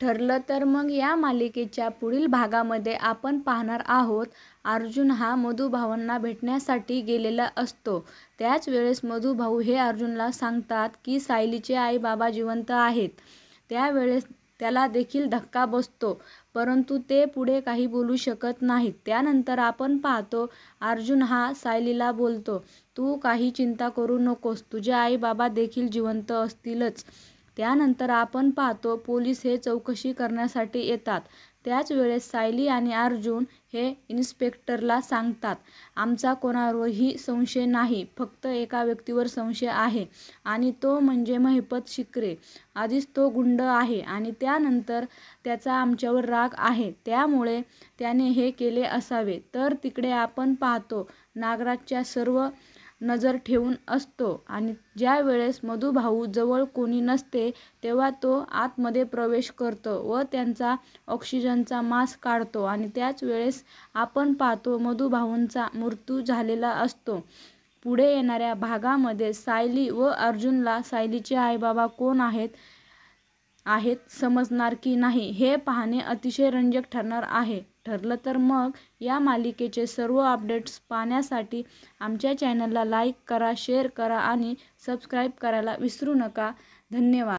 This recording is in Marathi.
ठरलं तर मग या मालिकेच्या पुढील भागामध्ये आपण पाहणार आहोत, अर्जुन हा मधुभाऊंना भेटण्यासाठी गेलेला असतो. त्याच वेळेस मधुभाऊ हे अर्जुनला सांगतात की सायलीचे आई बाबा जिवंत आहेत. त्यावेळेस त्याला देखील धक्का बसतो, परंतु ते पुढे काही बोलू शकत नाहीत. त्यानंतर आपण पाहतो, अर्जुन हा सायलीला बोलतो, तू काही चिंता करू नकोस, तुझे आई बाबा देखील जिवंत असतीलच. त्यानंतर आपण पाहतो, पोलीस हे चौकशी करण्यासाठी येतात. त्याच वेळेस सायली आणि अर्जुन हे इन्स्पेक्टरला सांगतात, आमचा कोणावरही संशय नाही, फक्त एका व्यक्तीवर संशय आहे आणि तो म्हणजे महिपत शिर्के. आधीच तो गुंड आहे आणि त्यानंतर त्याचा आमच्यावर राग आहे, त्यामुळे त्याने हे केले असावे. तर तिकडे आपण पाहतो, नागराजच्या सर्व नजर ठेवून असतो आणि ज्या वेळेस मधुभाऊ जवळ कोणी नसते तेव्हा तो आतमध्ये प्रवेश करतो व त्यांचा ऑक्सिजनचा मास्क काढतो आणि त्याच वेळेस आपण पाहतो, मधुभाऊंचा मृत्यू झालेला असतो. पुढे येणाऱ्या भागामध्ये सायली व अर्जुनला सायलीचे आईबाबा कोण आहेत समजणार की नाही हे पाहणे अतिशय रंजक ठरणार आहे. ठरलं तर मग या मालिकेचे सर्व अपडेट्स पाहण्यासाठी आमच्या चॅनलला लाईक करा, शेअर करा आणि सबस्क्राईब करायला विसरू नका. धन्यवाद.